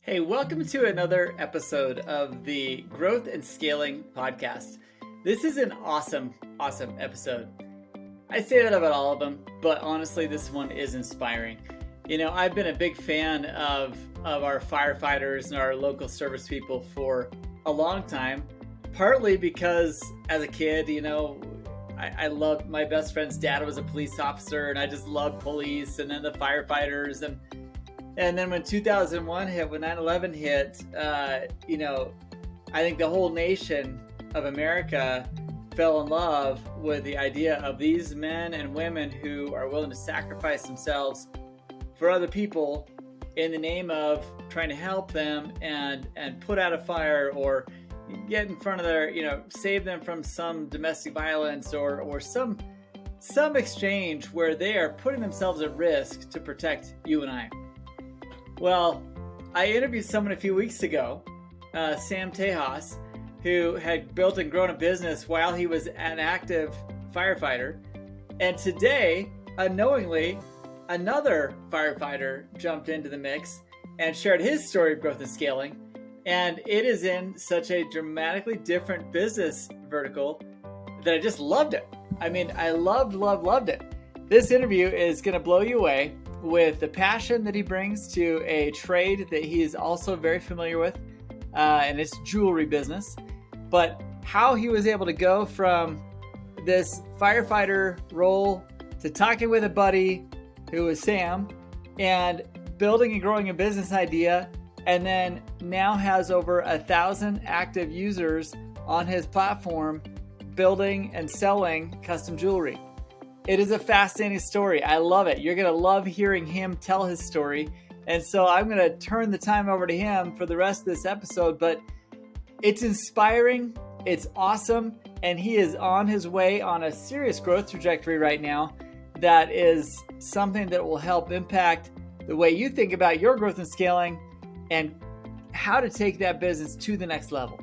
Hey, welcome to another episode of the Growth and Scaling Podcast. This is an awesome episode. I say that about all of them, but honestly, this one is inspiring. You know, I've been a big fan of our firefighters and our local service people for a long time, partly because as a kid, you know, I loved my best friend's dad was a police officer, and I just loved police and then the firefighters. And then when 2001 hit, when 9/11 hit, you know, I think the whole nation of America fell in love with the idea of these men and women who are willing to sacrifice themselves for other people in the name of trying to help them and put out a fire or get in front of their, you know, save them from some domestic violence or some exchange where they are putting themselves at risk to protect you and I. Well, I interviewed someone a few weeks ago, Sam Tejas, who had built and grown a business while he was an active firefighter. And today, unknowingly, another firefighter jumped into the mix and shared his story of growth and scaling. And it is in such a dramatically different business vertical that I just loved it. I mean, I loved it. This interview is going to blow you away with the passion that he brings to a trade that he is also very familiar with, and it's jewelry business. But how he was able to go from this firefighter role to talking with a buddy who was Sam and building and growing a business idea, and then now has over 1,000 active users on his platform building and selling custom jewelry. It is a fascinating story. I love it. You're going to love hearing him tell his story. And so I'm going to turn the time over to him for the rest of this episode. But it's inspiring. It's awesome. And he is on his way on a serious growth trajectory right now that is something that will help impact the way you think about your growth and scaling and how to take that business to the next level.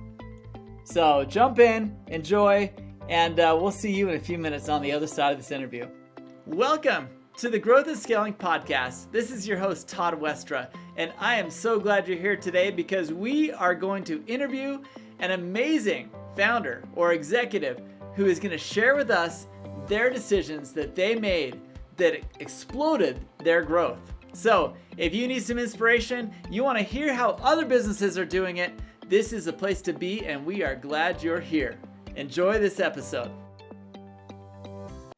So jump in, enjoy, and we'll see you in a few minutes on the other side of this interview. Welcome to the Growth and Scaling Podcast. This is your host, Todd Westra, and I am so glad you're here today because we are going to interview an amazing founder or executive who is going to share with us their decisions that they made that exploded their growth. So if you need some inspiration, you want to hear how other businesses are doing it, this is the place to be, and we are glad you're here. Enjoy this episode.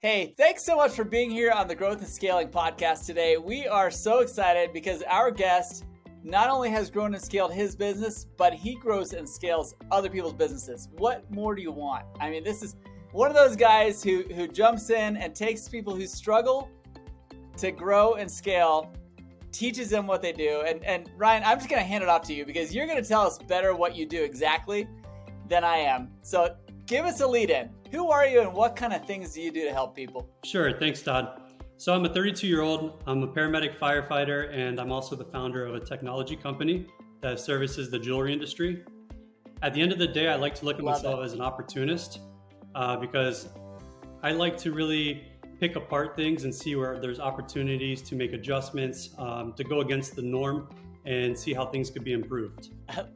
Hey, thanks so much for being here on the Growth and Scaling Podcast today. We are so excited because our guest not only has grown and scaled his business, but he grows and scales other people's businesses. What more do you want? I mean, this is one of those guys who jumps in and takes people who struggle to grow and scale, teaches them what they do. And Ryan, I'm just going to hand it off to you because you're going to tell us better what you do exactly than I am. So give us a lead in. Who are you and what kind of things do you do to help people? Sure. Thanks, Todd. So I'm a 32-year-old. I'm a paramedic firefighter, and I'm also the founder of a technology company that services the jewelry industry. At the end of the day, I like to look at myself as an opportunist because I like to really pick apart things and see where there's opportunities to make adjustments, to go against the norm and see how things could be improved.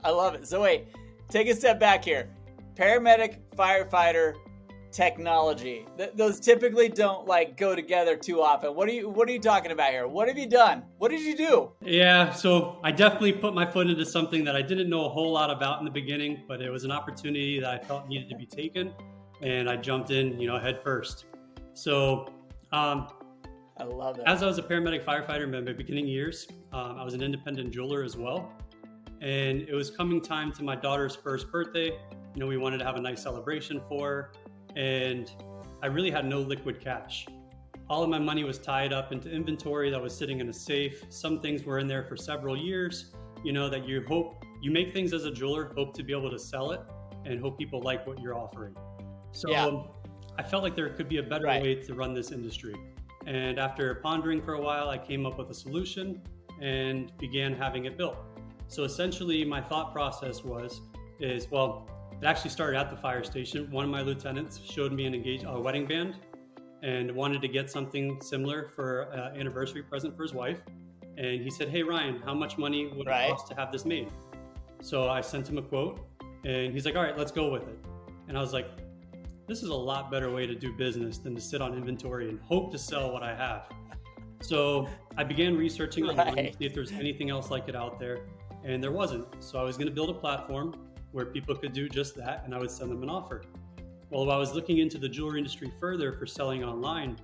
I love it. So wait, take a step back here. Paramedic, firefighter, technology. Those typically don't go together too often. What are you talking about here? What have you done? What did you do? Yeah, so I definitely put my foot into something that I didn't know a whole lot about in the beginning, but it was an opportunity that I felt needed to be taken, and I jumped in, head first. So I love it. As I was a paramedic firefighter in my beginning years, I was an independent jeweler as well. And it was coming time to my daughter's first birthday. We wanted to have a nice celebration for her, and I really had no liquid cash. All of my money was tied up into inventory that was sitting in a safe. Some things were in there for several years, that you make things as a jeweler, hope to be able to sell it and hope people like what you're offering. So yeah. I felt like there could be a better way to run this industry. And after pondering for a while, I came up with a solution and began having it built. So essentially my thought process it actually started at the fire station. One of my lieutenants showed me a wedding band and wanted to get something similar for an anniversary present for his wife. And he said, hey, Ryan, how much money would it cost to have this made? So I sent him a quote and he's like, all right, let's go with it. And I was like, this is a lot better way to do business than to sit on inventory and hope to sell what I have. So I began researching online to see if there's anything else like it out there. And there wasn't. So I was going to build a platform where people could do just that. And I would send them an offer. Well, while I was looking into the jewelry industry further for selling online,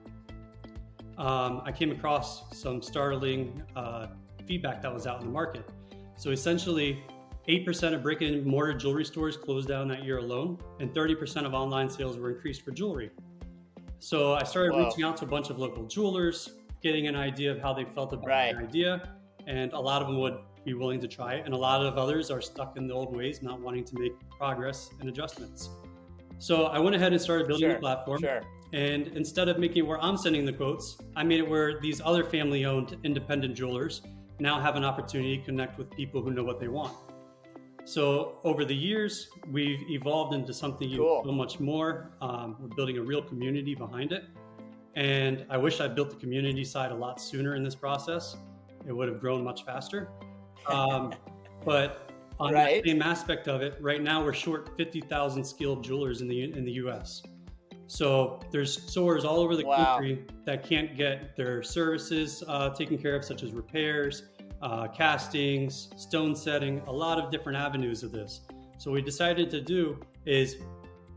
I came across some startling feedback that was out in the market. So essentially, 8% of brick and mortar jewelry stores closed down that year alone, and 30% of online sales were increased for jewelry. So I started reaching out to a bunch of local jewelers, getting an idea of how they felt about the idea, and a lot of them would be willing to try it, and a lot of others are stuck in the old ways, not wanting to make progress and adjustments. So I went ahead and started building the platform. And instead of making it where I'm sending the quotes, I made it where these other family-owned independent jewelers now have an opportunity to connect with people who know what they want. So over the years, we've evolved into something so much more. We're building a real community behind it. And I wish I built the community side a lot sooner in this process. It would have grown much faster. But on the same aspect of it, right now we're short 50,000 skilled jewelers in the US. So there's stores all over the country that can't get their services taken care of, such as repairs, castings, stone setting, a lot of different avenues of this. So what we decided to do is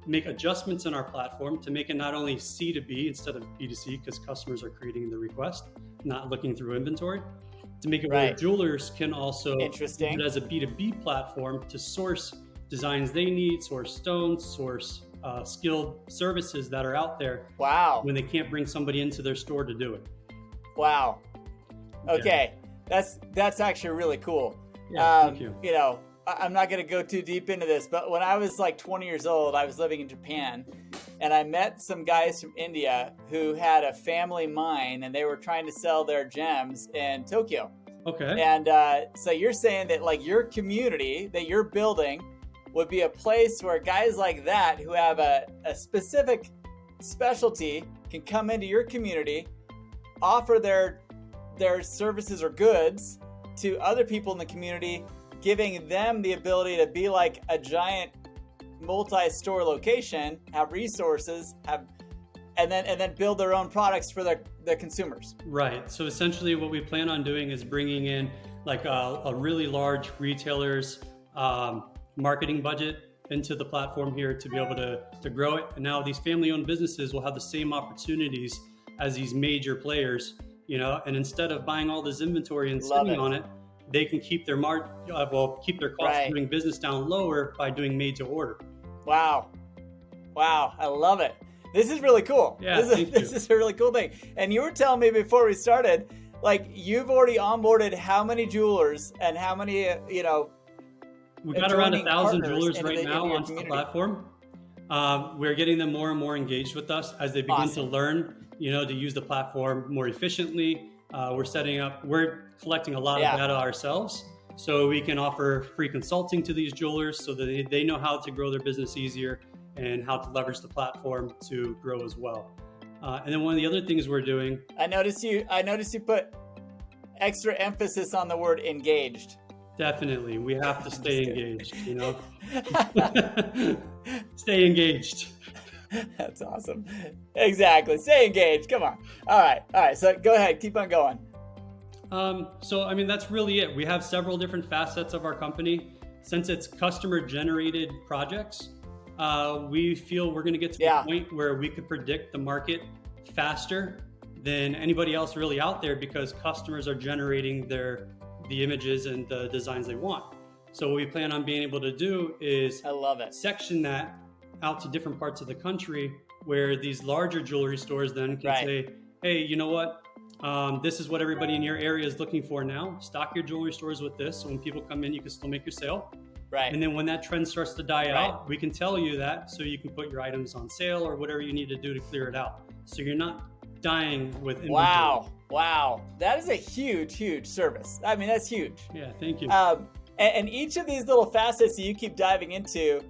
make adjustments in our platform to make it not only C2B instead of B2C, because customers are creating the request, not looking through inventory, to make it where jewelers can also use it as a B2B platform to source designs they need, source stones, source skilled services that are out there when they can't bring somebody into their store to do it. Okay. That's actually really cool. Thank you. You know, I'm not going to go too deep into this, but when I was like 20 years old, I was living in Japan, and I met some guys from India who had a family mine, and they were trying to sell their gems in Tokyo. Okay. And so you're saying that like your community that you're building would be a place where guys like that who have a specific specialty can come into your community, offer their services or goods to other people in the community, giving them the ability to be like a giant multi-store location, have resources, and then build their own products for their consumers. Right. So essentially what we plan on doing is bringing in like a really large retailer's marketing budget into the platform here to be able to grow it. And now these family-owned businesses will have the same opportunities as these major players, you know, and instead of buying all this inventory and sitting on it, they can keep their keep their costs of doing business down lower by doing made to order. Wow. I love it. This is really cool. Yeah, this is a really cool thing. And you were telling me before we started, like you've already onboarded how many jewelers and how many, you know, we've got around 1,000 jewelers right now onto the platform. We're getting them more and more engaged with us as they begin to learn, you know, to use the platform more efficiently. We're collecting a lot of data ourselves, so we can offer free consulting to these jewelers so that they know how to grow their business easier and how to leverage the platform to grow as well. And then one of the other things we're doing, I noticed you put extra emphasis on the word engaged. Definitely. We have to stay engaged, you know. Stay engaged. That's awesome. Exactly. Stay engaged. Come on. All right. So go ahead. Keep on going. So, I mean, that's really it. We have several different facets of our company. Since it's customer generated projects, we feel we're going to get to the point where we could predict the market faster than anybody else really out there, because customers are generating the images and the designs they want. So what we plan on being able to do is section that out to different parts of the country, where these larger jewelry stores then can say, hey, you know what? This is what everybody in your area is looking for now. Stock your jewelry stores with this. So when people come in, you can still make your sale. Right. And then when that trend starts to die out, we can tell you that, so you can put your items on sale or whatever you need to do to clear it out. So you're not dying with inventory. Wow. That is a huge service. I mean, that's huge. Yeah, thank you. And each of these little facets that you keep diving into,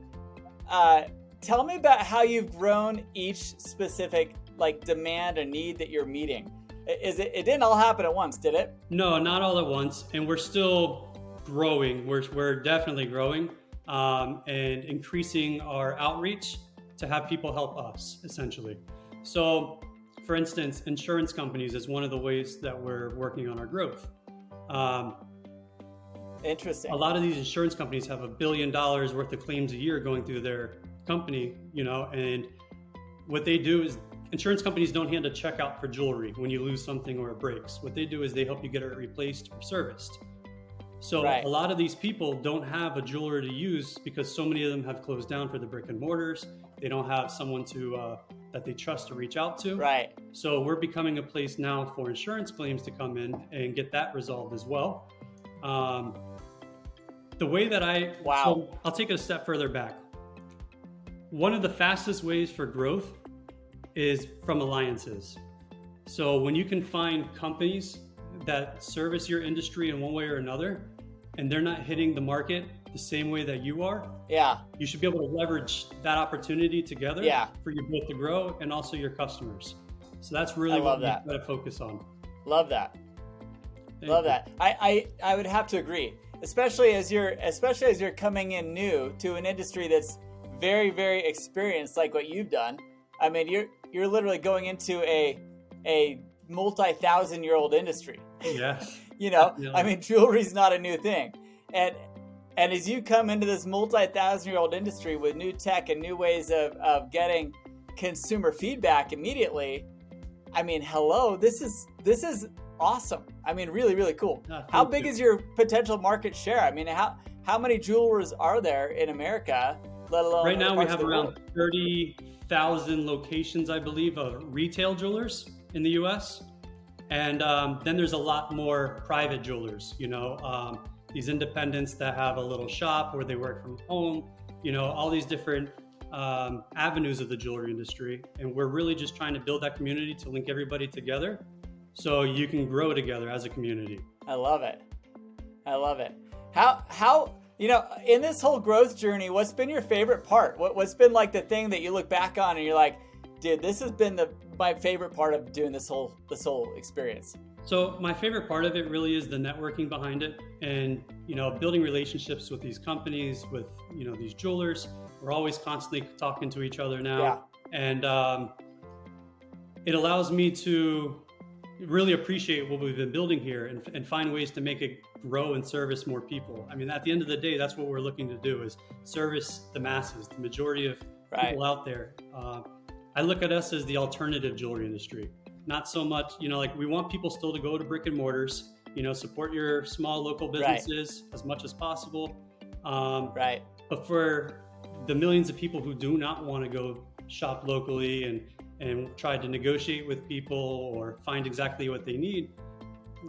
tell me about how you've grown each specific like demand or need that you're meeting. It didn't all happen at once, did it? No, not all at once. And we're still growing. We're definitely growing and increasing our outreach to have people help us, essentially. So, for instance, insurance companies is one of the ways that we're working on our growth. Interesting. A lot of these insurance companies have $1 billion worth of claims a year going through their company, and what they do is insurance companies don't hand a check out for jewelry when you lose something or it breaks. What they do is they help you get it replaced or serviced. So a lot of these people don't have a jeweler to use because so many of them have closed down for the brick and mortars. They don't have someone to that they trust to reach out to. Right. So we're becoming a place now for insurance claims to come in and get that resolved as well. The way that so I'll take it a step further back. One of the fastest ways for growth is from alliances. So when you can find companies that service your industry in one way or another, and they're not hitting the market the same way that you are, you should be able to leverage that opportunity together for you both to grow and also your customers. So that's really what we got to focus on. Love that. Love that. I would have to agree, especially as you're coming in new to an industry that's very, very experienced, like what you've done. I mean, you're literally going into a multi-thousand-year-old industry. Yeah. I mean, jewelry's not a new thing. And as you come into this multi-thousand-year-old industry with new tech and new ways of getting consumer feedback immediately, I mean, hello, this is awesome. I mean, really, really cool. How big is your potential market share? I mean, how many jewelers are there in America, let alone right now we have around 30,000 locations, I believe, of retail jewelers in the US. And then there's a lot more private jewelers, these independents that have a little shop where they work from home, all these different avenues of the jewelry industry. And we're really just trying to build that community to link everybody together so you can grow together as a community. I love it. How in this whole growth journey, what's been your favorite part? What's been like the thing that you look back on and you're like, dude, this has been my favorite part of doing this whole experience? So my favorite part of it really is the networking behind it and, building relationships with these companies, with, these jewelers. We're always constantly talking to each other now. And it allows me to really appreciate what we've been building here and find ways to make it grow and service more people. I mean, at the end of the day, that's what we're looking to do, is service the masses, the majority of people out there. I look at us as the alternative jewelry industry. Not so much, we want people still to go to brick and mortars, support your small local businesses as much as possible. But for the millions of people who do not want to go shop locally and try to negotiate with people or find exactly what they need,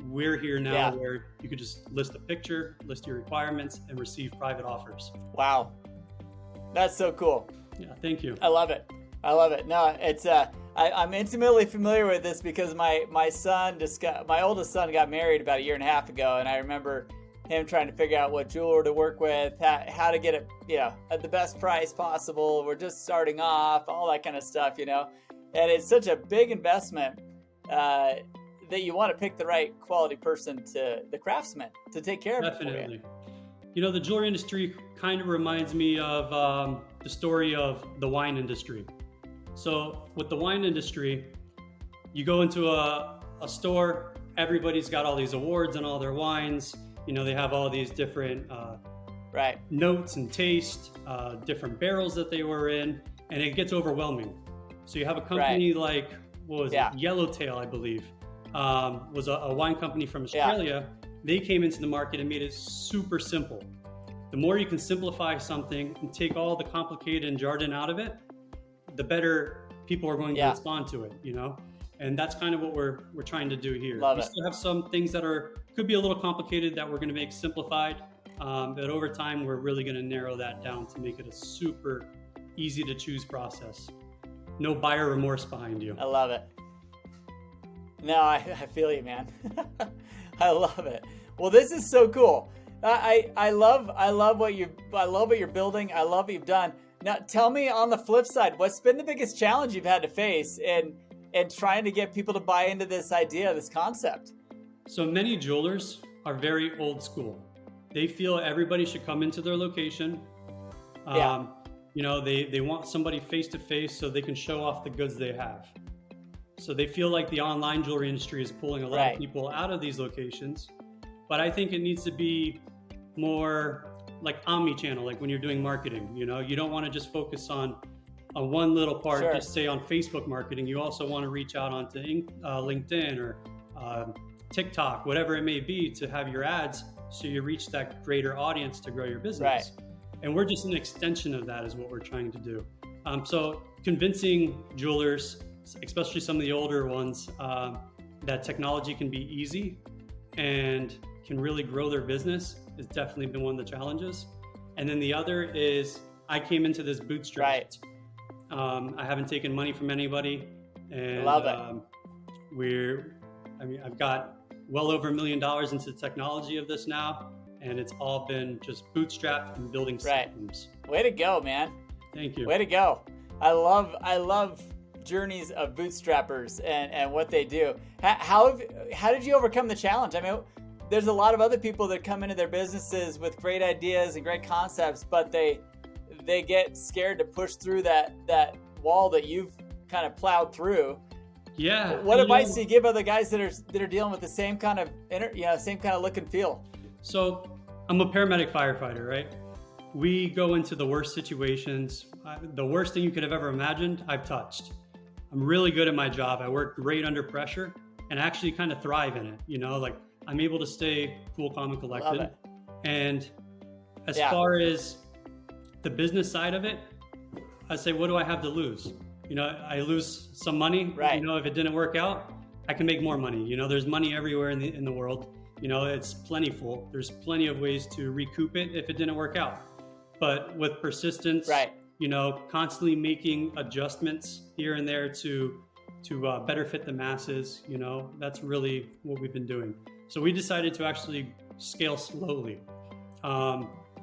we're here now where you could just list a picture, list your requirements, and receive private offers. Wow. That's so cool. Yeah, thank you. I love it. No, it's I'm intimately familiar with this because my oldest son got married about 1.5 years ago, and I remember him trying to figure out what jeweler to work with, how to get it, at the best price possible. We're just starting off, all that kind of stuff, and it's such a big investment that you want to pick the right quality person, the craftsman, to take care of it. Definitely. The jewelry industry kind of reminds me of the story of the wine industry. So with the wine industry, you go into a store, everybody's got all these awards on all their wines. They have all these different notes and taste, different barrels that they were in, and it gets overwhelming. So you have a company like, what was it? Yellowtail, I believe, was a wine company from Australia. They came into the market and made it super simple. The more you can simplify something and take all the complicated and jargon out of it, the better people are going to respond to it, And that's kind of what we're trying to do here. We still have some things that could be a little complicated that we're going to make simplified, but over time we're really going to narrow that down to make it a super easy to choose process. No buyer remorse behind you. I love it. No, I feel you, man. I love it. Well, this is so cool. I love what you're building. I love what you've done. Now, tell me on the flip side, what's been the biggest challenge you've had to face and trying to get people to buy into this idea, this concept? So many jewelers are very old school. They feel everybody should come into their location. They want somebody face to face so they can show off the goods they have. So they feel like the online jewelry industry is pulling a lot of people out of these locations. But I think it needs to be more like omni-channel, like when you're doing marketing. You don't want to just focus on one little part, just say on Facebook marketing. You also want to reach out onto LinkedIn or TikTok, whatever it may be, to have your ads so you reach that greater audience to grow your business. And we're just an extension of that is what we're trying to do. So convincing jewelers, especially some of the older ones, that technology can be easy and can really grow their business has definitely been one of the challenges. And then the other is I came into this bootstrapped. I haven't taken money from anybody, and love it. I've got well over $1 million into the technology of this now, and it's all been just bootstrapped and building systems. Way to go, man. Thank you. Way to go. I love journeys of bootstrappers and what they do. How did you overcome the challenge? I mean, there's a lot of other people that come into their businesses with great ideas and great concepts, but they get scared to push through that wall that you've kind of plowed through. Yeah. What advice do you give other guys that are dealing with the same kind of same kind of look and feel? So I'm a paramedic firefighter, right? We go into the worst situations. The worst thing you could have ever imagined, I've touched. I'm really good at my job. I work great under pressure and actually kind of thrive in it. Like I'm able to stay cool, calm, and collected. Love it. And as far as the business side of it, I say, what do I have to lose? I lose some money. Right. If it didn't work out, I can make more money. There's money everywhere in the world. It's plentiful. There's plenty of ways to recoup it if it didn't work out. But with persistence, constantly making adjustments here and there to better fit the masses, that's really what we've been doing. So we decided to actually scale slowly.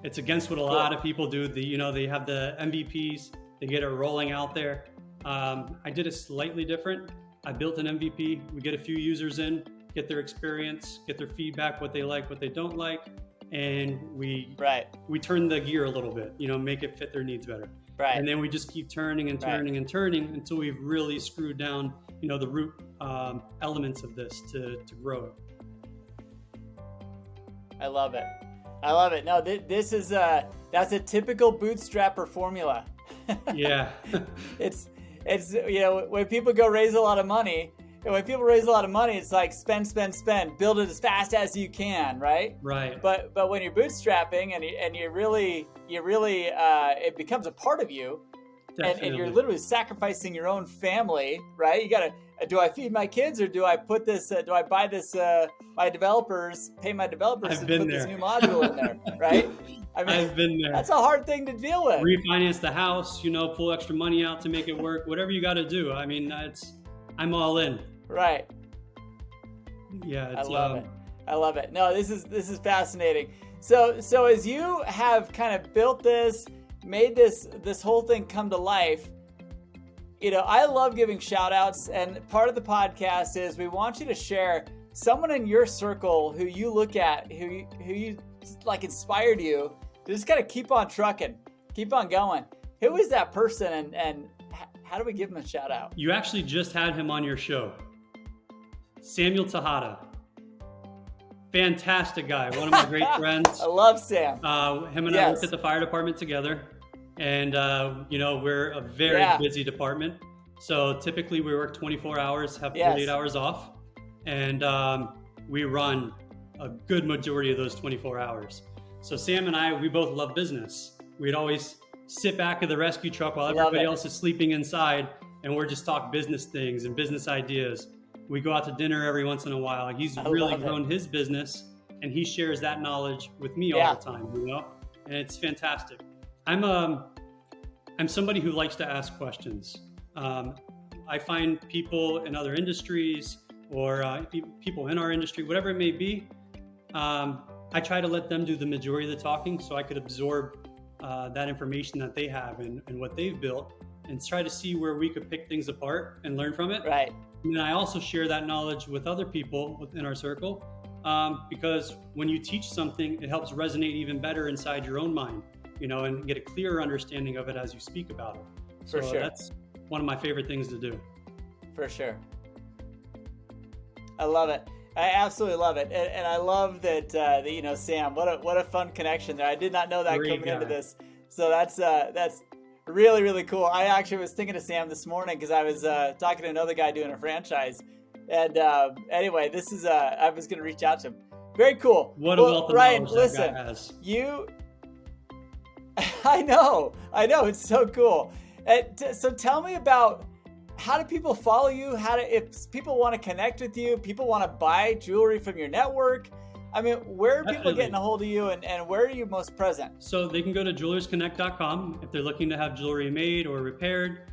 It's against what a lot of people do. They have the MVPs, they get it rolling out there. I did it slightly different. I built an MVP. We get a few users in, get their experience, get their feedback, what they like, what they don't like. And we turn the gear a little bit, make it fit their needs better. And then we just keep turning and turning and turning until we've really screwed down, the root elements of this to grow it. I love it. No, this is that's a typical bootstrapper formula. Yeah. it's when people go raise a lot of money. When people raise a lot of money, it's like spend, build it as fast as you can, right? Right. But when you're bootstrapping and you really it becomes a part of you, and you're literally sacrificing your own family, right? You gotta, do I feed my kids or do I put this? Do I buy this? Pay my developers to put this new module in there, right? I've been there. That's a hard thing to deal with. Refinance the house, pull extra money out to make it work. Whatever you got to do. I'm all in. Right. Yeah. I love it. No, this is fascinating. So as you have kind of built this, made this whole thing come to life, I love giving shout outs, and part of the podcast is we want you to share someone in your circle who you look at, who you like inspired you to just kind of keep on trucking, keep on going. Who is that person, and how do we give him a shout out? You actually just had him on your show. Samuel Tejada. Fantastic guy. One of my great friends. I love Sam. Him and I worked at the fire department together. And, we're a very busy department. So typically we work 24 hours, have 48 hours off. And we run a good majority of those 24 hours. So Sam and I, we both love business. We'd always sit back in the rescue truck while everybody else is sleeping inside, and we're just talk business things and business ideas. We go out to dinner every once in a while. He's really grown his business, and he shares that knowledge with me all the time, and it's fantastic. I'm somebody who likes to ask questions. I find people in other industries or people in our industry, whatever it may be, I try to let them do the majority of the talking so I could absorb that information that they have and what they've built, and try to see where we could pick things apart and learn from it. Right. And then I also share that knowledge with other people within our circle, because when you teach something, it helps resonate even better inside your own mind, and get a clearer understanding of it as you speak about it. For sure. That's one of my favorite things to do. For sure. I love it. I absolutely love it. And I love that, Sam, what a fun connection there. I did not know that Great coming guy. into this. So that's really, really cool. I actually was thinking of Sam this morning because I was talking to another guy doing a franchise. And anyway, this is, I was going to reach out to him. Very cool. What a wealth of Ryan, knowledge listen, that guy has. I know. It's so cool. So tell me about, how do people follow you? If people want to connect with you, people want to buy jewelry from your network, I mean, where are people Definitely. getting a hold of you, and where are you most present? So they can go to jewelersconnect.com if they're looking to have jewelry made or repaired.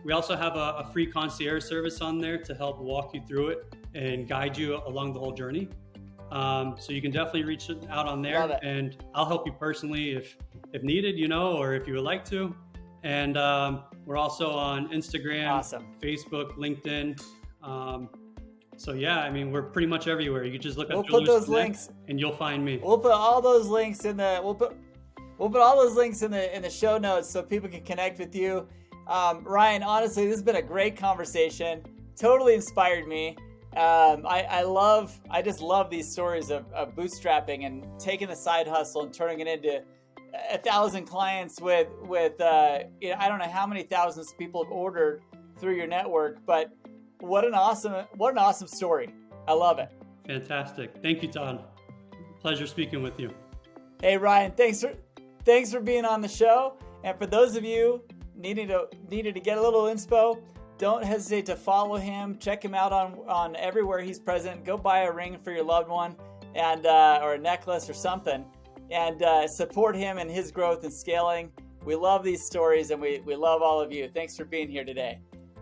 We also have a free concierge service on there to help walk you through it and guide you along the whole journey. So you can definitely reach out on there, and I'll help you personally if needed, or if you would like to. And we're also on Instagram, Awesome. Facebook, LinkedIn. So yeah, I mean, we're pretty much everywhere. You can just look up We'll put those Jewelers Connect links. and you'll find me. We'll put all those links in the. We'll put all those links in the show notes so people can connect with you. Ryan, honestly, this has been a great conversation. Totally inspired me. I just love these stories of bootstrapping and taking the side hustle and turning it into 1,000 clients with I don't know how many thousands of people have ordered through your network, but what an awesome story. I love it. Fantastic. Thank you, Todd. Pleasure speaking with you. Hey, Ryan, thanks for being on the show. And for those of you needed to get a little inspo, don't hesitate to follow him. Check him out on everywhere he's present. Go buy a ring for your loved one and or a necklace or something, and support him in his growth and scaling. We love these stories, and we love all of you. Thanks for being here today.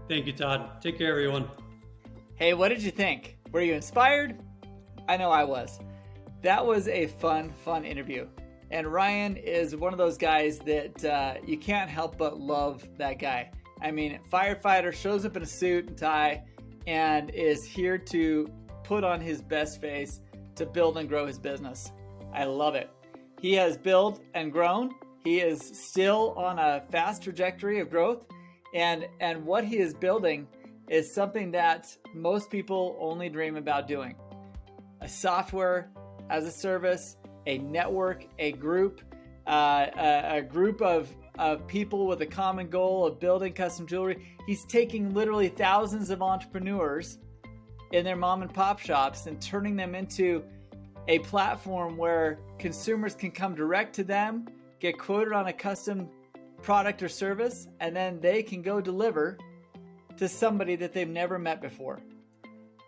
Thank you, Todd. Take care, everyone. Hey, what did you think? Were you inspired? I know I was. That was a fun interview. And Ryan is one of those guys that you can't help but love that guy. I mean, firefighter, shows up in a suit and tie and is here to put on his best face to build and grow his business. I love it. He has built and grown. He is still on a fast trajectory of growth. And what he is building is something that most people only dream about doing. A software as a service, a network, a group of people with a common goal of building custom jewelry. He's taking literally thousands of entrepreneurs in their mom and pop shops and turning them into a platform where consumers can come direct to them, get quoted on a custom product or service, and then they can go deliver to somebody that they've never met before.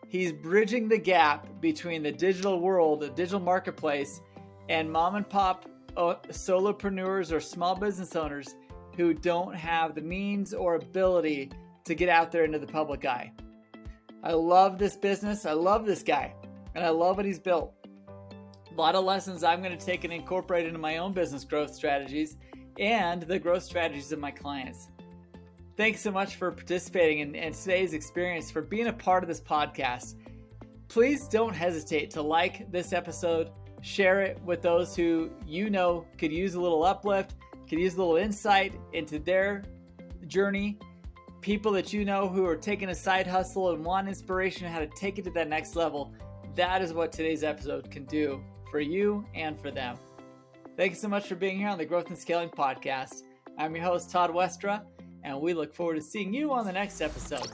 He's bridging the gap between the digital world, the digital marketplace, and mom and pop solopreneurs or small business owners who don't have the means or ability to get out there into the public eye. I love this business. I love this guy, and I love what he's built. A lot of lessons I'm going to take and incorporate into my own business growth strategies and the growth strategies of my clients. Thanks so much for participating in today's experience, for being a part of this podcast. Please don't hesitate to like this episode, share it with those who you know could use a little uplift, could use a little insight into their journey. People that you know who are taking a side hustle and want inspiration on how to take it to that next level. That is what today's episode can do for you and for them. Thank you so much for being here on the Growth and Scaling Podcast. I'm your host, Todd Westra, and we look forward to seeing you on the next episode.